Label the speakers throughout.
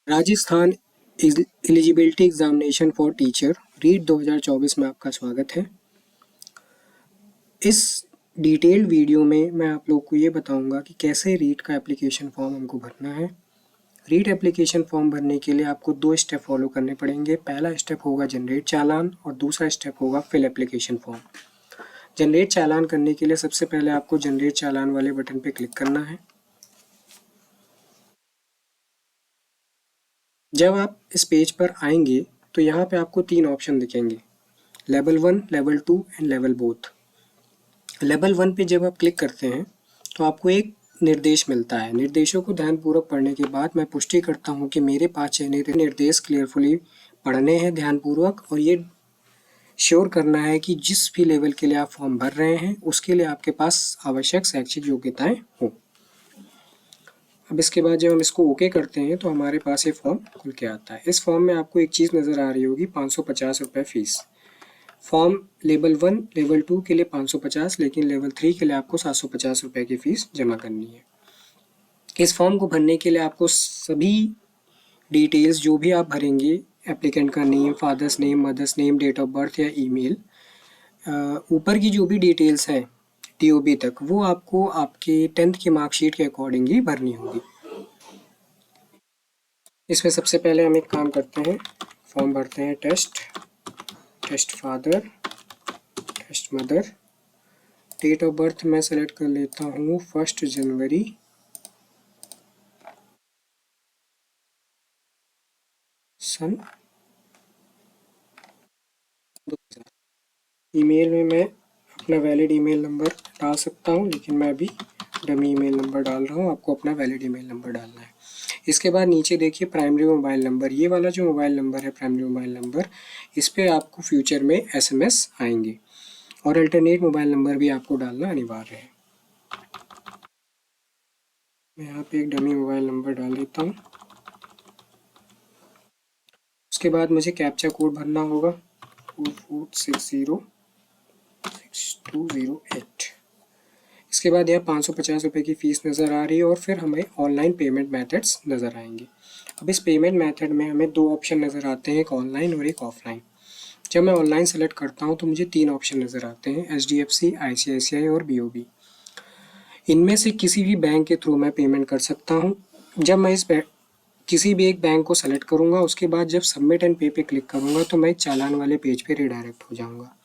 Speaker 1: Rajasthan eligibility examination for teacher REET 2024 में आपका स्वागत है। इस डिटेल्ड वीडियो में मैं आप लोग को ये बताऊंगा कि कैसे रीट का एप्लीकेशन फॉर्म हमको भरना है। रीट एप्लीकेशन फॉर्म भरने के लिए आपको दो स्टेप फॉलो करने पड़ेंगे। पहला स्टेप होगा जनरेट चालान और दूसरा स्टेप होगा फिल एप्लीकेशन फॉर्म। जनरेट चालान करने के लिए सबसे पहले आपको जनरेट चालान वाले बटन पर क्लिक करना है। जब आप इस पेज पर आएंगे तो यहाँ पे आपको तीन ऑप्शन दिखेंगे, level 1, level 2 and level both. Level 1 पे जब आप क्लिक करते हैं तो आपको एक निर्देश मिलता है। निर्देशों को ध्यानपूर्वक पढ़ने के बाद मैं पुष्टि करता हूँ कि मेरे पास चयनित निर्देश क्लियरफुली पढ़ने हैं ध्यानपूर्वक, और ये श्योर करना है कि जिस भी लेवल के लिए आप फॉर्म भर रहे हैं उसके लिए आपके पास आवश्यक शैक्षिक योग्यताएं हों। अब इसके बाद जब हम इसको ओके करते हैं तो हमारे पास ये फॉर्म खुल के आता है। इस फॉर्म में आपको एक चीज़ नज़र आ रही होगी, 550 रुपये फ़ीस। फॉर्म लेवल 1, लेवल 2 के लिए 550, लेकिन लेवल 3 के लिए आपको 750 रुपये की फ़ीस जमा करनी है। इस फॉर्म को भरने के लिए आपको सभी डिटेल्स जो भी आप भरेंगे, एप्लीकेंट का name, father's name, mother's name, date of birth या ईमेल, ऊपर की जो भी डिटेल्स है टीओबी तक, वो आपको आपके 10th की मार्कशीट के अकॉर्डिंग ही भरनी होगी। इसमें सबसे पहले हम एक काम करते हैं, फॉर्म भरते हैं test father, test mother. Date of birth मैं सेलेक्ट कर लेता हूँ 1 जनवरी, सन 2000। ईमेल में मैं अपना वैलिड ईमेल नंबर डाल सकता हूँ, लेकिन मैं अभी डमी ईमेल नंबर डाल रहा हूँ। आपको अपना वैलिड ईमेल नंबर डालना है। इसके बाद नीचे देखिए प्राइमरी मोबाइल नंबर, ये वाला जो मोबाइल नंबर है प्राइमरी मोबाइल नंबर, इस पर आपको फ्यूचर में एसएमएस आएंगे, और अल्टरनेट मोबाइल नंबर भी आपको डालना अनिवार्य है। मैं यहाँ पे एक डमी मोबाइल नंबर डाल देता हूँ। उसके बाद मुझे कैप्चा कोड भरना होगा 44606208। इसके बाद यहाँ 550 रुपये की फ़ीस नज़र आ रही है, और फिर हमें ऑनलाइन पेमेंट मेथड्स नज़र आएंगे। अब इस पेमेंट मेथड में हमें दो ऑप्शन नज़र आते हैं, एक ऑनलाइन और एक ऑफलाइन। जब मैं ऑनलाइन सेलेक्ट करता हूँ तो मुझे तीन ऑप्शन नज़र आते हैं, HDFC, ICICI और BOB। इनमें से किसी भी बैंक के थ्रू मैं पेमेंट कर सकता हूँ। जब मैं किसी भी एक बैंक को सेलेक्ट करूँगा, उसके बाद जब सबमिट एंड पे पे क्लिक करूँगा तो मैं चालान वाले पेज पे रिडायरेक्ट हो जाऊँगा।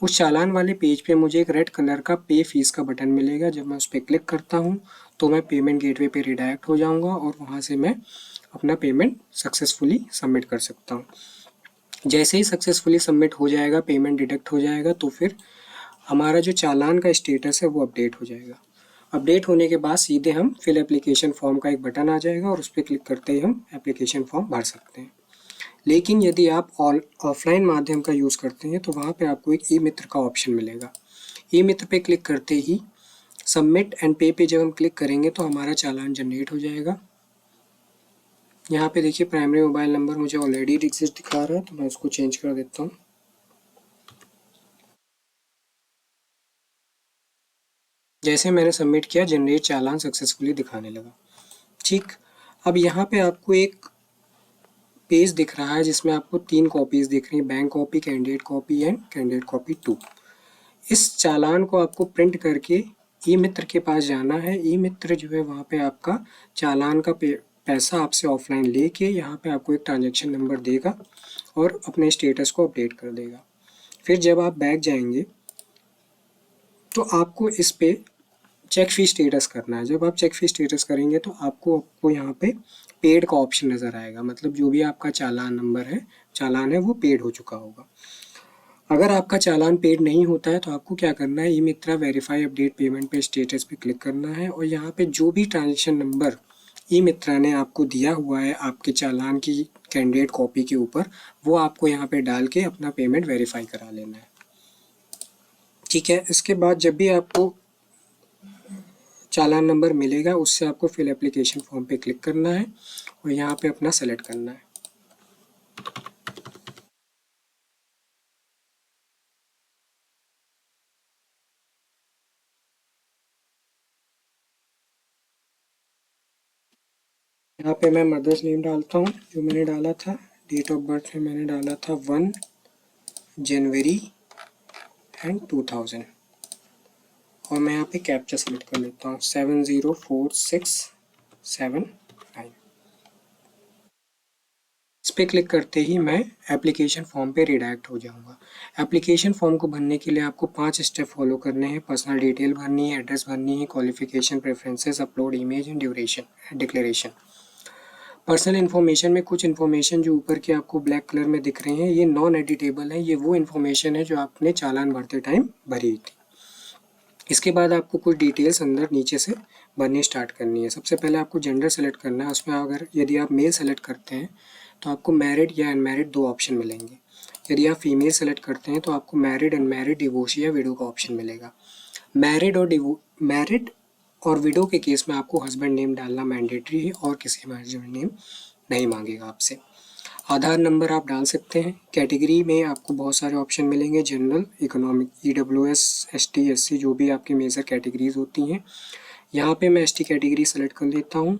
Speaker 1: उस चालान वाले पेज पे मुझे एक रेड कलर का पे फीस का बटन मिलेगा। जब मैं उस पर क्लिक करता हूँ तो मैं पेमेंट गेटवे पे रिडायरेक्ट हो जाऊँगा, और वहाँ से मैं अपना पेमेंट सक्सेसफुली सबमिट कर सकता हूँ। जैसे ही सक्सेसफुली सबमिट हो जाएगा, पेमेंट डिडक्ट हो जाएगा, तो फिर हमारा जो चालान का स्टेटस है वो अपडेट हो जाएगा। अपडेट होने के बाद सीधे हम फिल एप्लीकेशन फॉर्म का एक बटन आ जाएगा, और उस पर क्लिक करते ही हम एप्लीकेशन फॉर्म भर सकते हैं। लेकिन यदि आप ऑफलाइन माध्यम का यूज़ करते हैं तो वहाँ पे आपको एक ई मित्र का ऑप्शन मिलेगा। ई मित्र पे क्लिक करते ही सबमिट एंड पे जब हम क्लिक करेंगे तो हमारा चालान जनरेट हो जाएगा। यहाँ पे देखिए प्राइमरी मोबाइल नंबर मुझे ऑलरेडी एग्जिस्ट दिखा रहा है, तो मैं उसको चेंज कर देता हूँ। जैसे मैंने सबमिट किया, जनरेट चालान सक्सेसफुली दिखाने लगा। ठीक, अब यहाँ पे आपको एक पेज दिख रहा है जिसमें आपको तीन कॉपीज़ दिख रही हैं, bank copy, candidate copy and candidate copy 2। इस चालान को आपको प्रिंट करके ई मित्र के पास जाना है। ई मित्र जो है वहाँ पे आपका चालान का पैसा आपसे ऑफलाइन लेके यहाँ पे आपको एक ट्रांजैक्शन नंबर देगा और अपने स्टेटस को अपडेट कर देगा। फिर जब आप बैक जाएंगे तो आपको इस पे चेक फी स्टेटस करना है। जब आप चेक फी स्टेटस करेंगे तो आपको यहाँ पे पेड का ऑप्शन नज़र आएगा, मतलब जो भी आपका चालान नंबर है, चालान है, वो पेड हो चुका होगा। अगर आपका चालान पेड नहीं होता है तो आपको क्या करना है, ई मित्रा वेरीफाई अपडेट पेमेंट पे स्टेटस पे क्लिक करना है, और यहाँ पे जो भी ट्रांजेक्शन नंबर ई मित्रा ने आपको दिया हुआ है आपके चालान की कैंडिडेट कॉपी के ऊपर, वो आपको यहाँ पे डाल के अपना पेमेंट वेरीफाई करा लेना है। ठीक है, इसके बाद जब भी आपको चालान नंबर मिलेगा उससे आपको फिल एप्लीकेशन फॉर्म पे क्लिक करना है और यहाँ पे अपना सेलेक्ट करना है। यहाँ पे मैं मदर्स नेम डालता हूँ जो मैंने डाला था। डेट ऑफ बर्थ में मैंने डाला था 1 जनवरी एंड 2000 और मैं यहाँ पे कैप्चा सेलेक्ट कर लेता हूँ 704679। इस पर क्लिक करते ही मैं एप्लीकेशन फॉर्म पे रिडायरेक्ट हो जाऊंगा। एप्लीकेशन फॉर्म को भरने के लिए आपको 5 स्टेप फॉलो करने हैं। पर्सनल डिटेल भरनी है, एड्रेस भरनी है, qualification, preferences, upload image and duration, declaration. Personal information में कुछ इन्फॉर्मेशन जो ऊपर के आपको ब्लैक कलर में दिख रहे हैं ये नॉन एडिटेबल है। ये वो इन्फॉर्मेशन है जो आपने चालान भरते टाइम भरी थी। इसके बाद आपको कुछ डिटेल्स अंदर नीचे से भरनी स्टार्ट करनी है। सबसे पहले आपको जेंडर सेलेक्ट करना है। उसमें अगर यदि आप मेल सेलेक्ट करते हैं तो आपको मैरिड या अनमैरिड 2 ऑप्शन मिलेंगे। यदि आप फीमेल सेलेक्ट करते हैं तो आपको मैरिड, अनमैरिड, डिवोर्स या विडो का ऑप्शन मिलेगा। मैरिड और विडो के केस में आपको हस्बैंड नेम डालना मैंडेटरी है और किसी हस्बैंड नेम नहीं मांगेगा आपसे। आधार नंबर आप डाल सकते हैं। कैटेगरी में आपको बहुत सारे ऑप्शन मिलेंगे, general, economic, EWS, ST, SC, जो भी आपकी मेजर कैटेगरीज होती हैं। यहाँ पे मैं ST कैटेगरी सेलेक्ट कर लेता हूँ।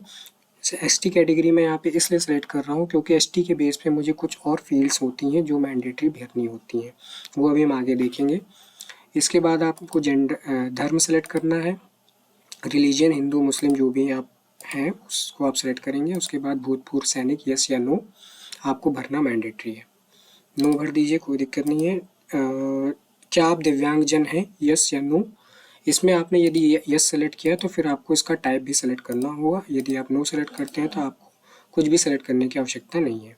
Speaker 1: ST कैटेगरी में यहाँ पे इसलिए सेलेक्ट कर रहा हूँ क्योंकि ST के बेस पे मुझे कुछ और फील्ड्स होती हैं जो मैंडेटरी भरनी होती हैं, वो अभी हम आगे देखेंगे। इसके बाद आपको धर्म सेलेक्ट करना है। रिलीजन हिंदू, मुस्लिम, जो भी आप हैं उसको आप सेलेक्ट करेंगे। उसके बाद भूतपूर्व सैनिक, यस या नो आपको भरना मैंडेटरी है। नो भर दीजिए, कोई दिक्कत नहीं है। क्या आप दिव्यांगजन हैं, यस या नो। इसमें आपने यदि यस सेलेक्ट किया तो फिर आपको इसका टाइप भी सेलेक्ट करना होगा। यदि आप नो सेलेक्ट करते हैं तो आपको कुछ भी सेलेक्ट करने की आवश्यकता नहीं है।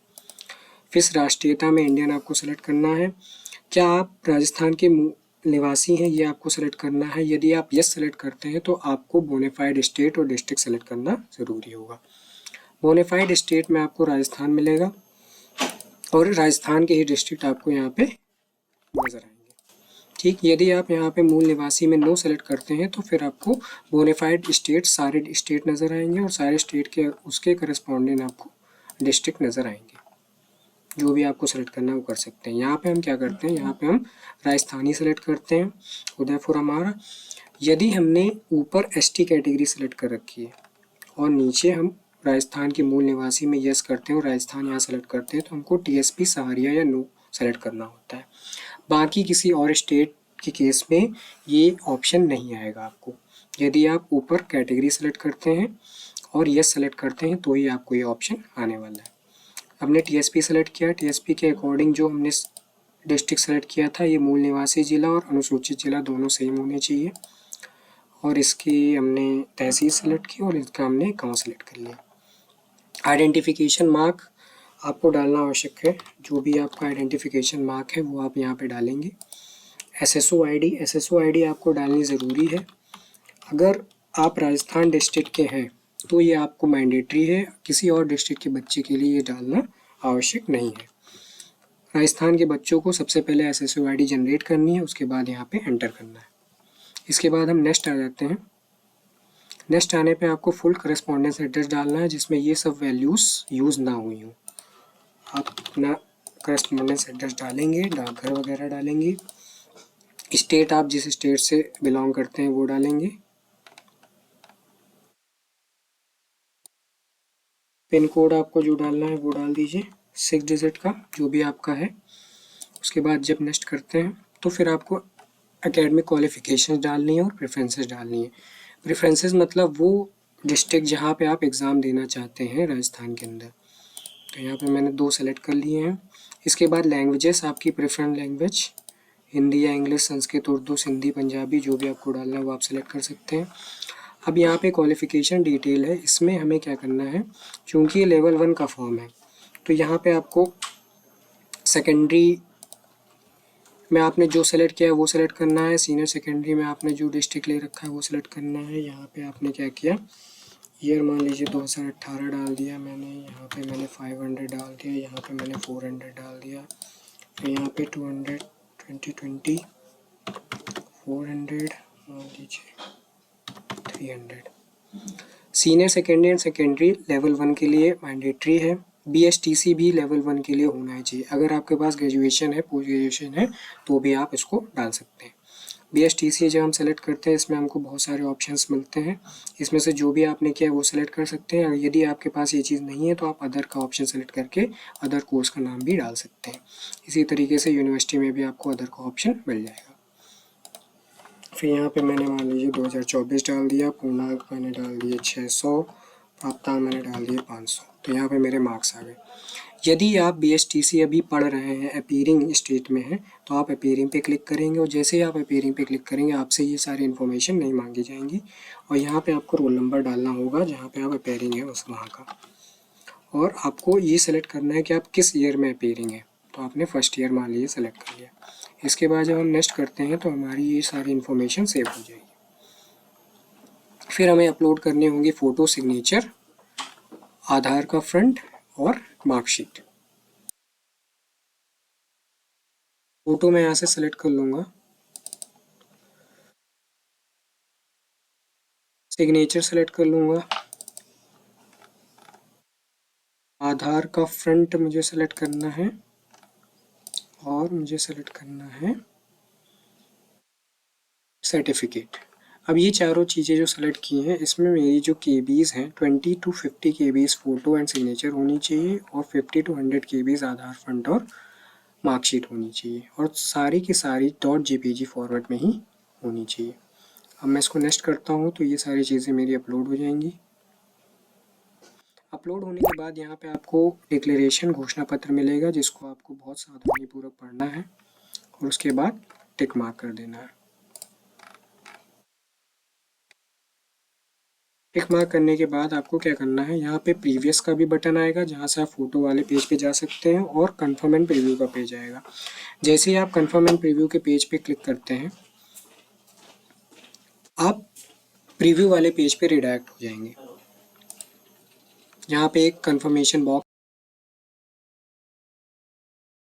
Speaker 1: फिर राष्ट्रीयता में इंडियन आपको सेलेक्ट करना है। क्या आप राजस्थान के निवासी हैं, ये आपको सेलेक्ट करना है। यदि आप यस सेलेक्ट करते हैं तो आपको बोनेफाइड स्टेट और डिस्ट्रिक्ट सेलेक्ट करना ज़रूरी होगा। बोनेफाइड स्टेट में आपको राजस्थान मिलेगा और राजस्थान के ही डिस्ट्रिक्ट आपको यहाँ पे नज़र आएंगे। ठीक, यदि आप यहाँ पे मूल निवासी में नो सेलेक्ट करते हैं तो फिर आपको बोनेफाइड स्टेट, सारे स्टेट नज़र आएंगे और सारे स्टेट के उसके करस्पॉन्डेंट आपको डिस्ट्रिक्ट नज़र आएंगे। जो भी आपको सेलेक्ट करना है वो कर सकते हैं। यहाँ पे हम क्या करते हैं, यहाँ पे हम राजस्थानी सेलेक्ट करते हैं, उदयपुर हमारा। यदि हमने ऊपर ST कैटेगरी सेलेक्ट कर रखी है और नीचे हम राजस्थान के मूल निवासी में यस करते हैं और राजस्थान यहाँ सेलेक्ट करते हैं तो हमको TSP सहारिया या नो सेलेक्ट करना होता है। बाकी किसी और स्टेट के केस में ये ऑप्शन नहीं आएगा आपको। यदि आप ऊपर कैटेगरी सेलेक्ट करते हैं और यस सेलेक्ट करते हैं तो ही आपको ये ऑप्शन आने वाला है। हमने TSP सेलेक्ट किया, TSP के अकॉर्डिंग जो हमने डिस्ट्रिक्ट सेलेक्ट किया था ये मूल निवासी जिला और अनुसूचित जिला दोनों सेम होने चाहिए। और इसकी हमने तहसील सेलेक्ट की और इसका हमने गाँव सेलेक्ट कर लिया। आइडेंटिफिकेशन मार्क आपको डालना आवश्यक है। जो भी आपका आइडेंटिफिकेशन मार्क है वो आप यहाँ पे डालेंगे। SSO ID आपको डालनी ज़रूरी है। अगर आप राजस्थान डिस्ट्रिक्ट के हैं तो ये आपको मैंडेटरी है, किसी और डिस्ट्रिक्ट के बच्चे के लिए ये डालना आवश्यक नहीं है। राजस्थान के बच्चों को सबसे पहले SSO ID जनरेट करनी है, उसके बाद यहाँ पे एंटर करना है। इसके बाद हम नेक्स्ट आ जाते हैं। नेक्स्ट आने पे आपको फुल करस्पॉन्डेंस एड्रेस डालना है जिसमें ये सब वैल्यूज़ यूज़ ना हुई हों। आप अपना करस्पॉन्डेंस एड्रेस डालेंगे, डाकघर वगैरह डालेंगे। स्टेट आप जिस स्टेट से बिलोंग करते हैं वो डालेंगे। पिन कोड आपको जो डालना है वो डाल दीजिए, 6 डिजिट का जो भी आपका है। उसके बाद जब नेक्स्ट करते हैं तो फिर आपको एकेडमिक क्वालिफिकेशन डालनी है और प्रेफरेंसेस डालनी है। प्रेफरेंसेस मतलब वो डिस्ट्रिक्ट जहाँ पे आप एग्ज़ाम देना चाहते हैं राजस्थान के अंदर। तो यहाँ पे मैंने 2 सेलेक्ट कर लिए हैं। इसके बाद लैंग्वेजेस, आपकी प्रेफरेंस लैंग्वेज हिंदी या इंग्लिश, संस्कृत, उर्दू, सिंधी, पंजाबी, जो भी आपको डालना है वो आप सेलेक्ट कर सकते हैं। अब यहाँ पे क्वालिफिकेशन डिटेल है, इसमें हमें क्या करना है, चूँकि ये लेवल 1 का फॉर्म है तो यहाँ पे आपको सेकेंडरी में आपने जो सेलेक्ट किया है वो सेलेक्ट करना है। सीनियर सेकेंडरी में आपने जो डिस्ट्रिक्ट ले रखा है वो सेलेक्ट करना है। यहाँ पे आपने क्या किया, ईयर मान लीजिए 2018 डाल दिया मैंने, यहाँ पे मैंने 500 डाल दिया, यहाँ पे मैंने 400 डाल दिया, फिर यहाँ पे 200, 2020, 400 मान लीजिए, 300। Senior secondary and secondary level 1 के लिए मैंडेटरी है। BSTC भी लेवल 1 के लिए होना चाहिए। अगर आपके पास ग्रेजुएशन है, पोस्ट ग्रेजुएशन है तो भी आप इसको डाल सकते हैं। BSTC जब हम सेलेक्ट करते हैं इसमें हमको बहुत सारे ऑप्शंस मिलते हैं, इसमें से जो भी आपने किया वो सेलेक्ट कर सकते हैं। यदि आपके पास ये चीज़ नहीं है तो आप अदर का ऑप्शन सेलेक्ट करके अदर कोर्स का नाम भी डाल सकते हैं। इसी तरीके से यूनिवर्सिटी में भी आपको अदर का ऑप्शन मिल जाएगा। फिर यहाँ पे मैंने मान लीजिए 2024 डाल दिया, पूर्णांक मैंने डाल दिए 600, प्राप्तांक मैंने डाल दिए 500, तो यहाँ पे मेरे मार्क्स आ गए। यदि आप BSTC अभी पढ़ रहे हैं, अपीयरिंग स्टेट में है, तो आप अपीयरिंग पे क्लिक करेंगे और जैसे ही आप अपीयरिंग पे क्लिक करेंगे आपसे ये सारी इन्फॉर्मेशन नहीं मांगी जाएंगी और यहाँ पे आपको रोल नंबर डालना होगा जहाँ पे आप अपीयरिंग है उस वहाँ का, और आपको ये सेलेक्ट करना है कि आप किस ईयर में अपीयरिंग है, तो आपने फर्स्ट ईयर मान लीजिए सेलेक्ट कर लिया। इसके बाद जब हम नेक्स्ट करते हैं तो हमारी ये सारी इन्फॉर्मेशन सेव हो जाएगी। फिर हमें अपलोड करने होंगे फ़ोटो, सिग्नेचर, आधार का फ्रंट और मार्कशीट। फ़ोटो मैं यहाँ से सेलेक्ट कर लूँगा, सिग्नेचर सेलेक्ट कर लूँगा, आधार का फ्रंट मुझे सेलेक्ट करना है और मुझे सेलेक्ट करना है सर्टिफिकेट। अब ये चारों चीज़ें जो सेलेक्ट की हैं इसमें मेरी जो KBs हैं 20 to 50 KBs photo and signature होनी चाहिए और 50 to 100 KBs आधार फ्रंट और मार्कशीट होनी चाहिए और सारी की सारी .jpg फॉर्मेट में ही होनी चाहिए। अब मैं इसको नेक्स्ट करता हूँ तो ये सारी चीज़ें मेरी अपलोड हो जाएंगी। अपलोड होने के बाद यहाँ पे आपको डिक्लेरेशन घोषणा पत्र मिलेगा जिसको आपको बहुत सावधानीपूर्वक पढ़ना है और उसके बाद टिक मार्क कर देना है। टिक मार्क करने के बाद आपको क्या करना है, यहाँ पे प्रीवियस का भी बटन आएगा जहाँ से आप फोटो वाले पेज पे जा सकते हैं और कन्फर्म एंड प्रीव्यू का पेज आएगा। जैसे ही आप कन्फर्म एंड प्रीव्यू के पेज पे क्लिक करते हैं आप प्रीव्यू वाले पेज पे रिडायरेक्ट हो जाएंगे। यहाँ पे एक कन्फर्मेशन बॉक्स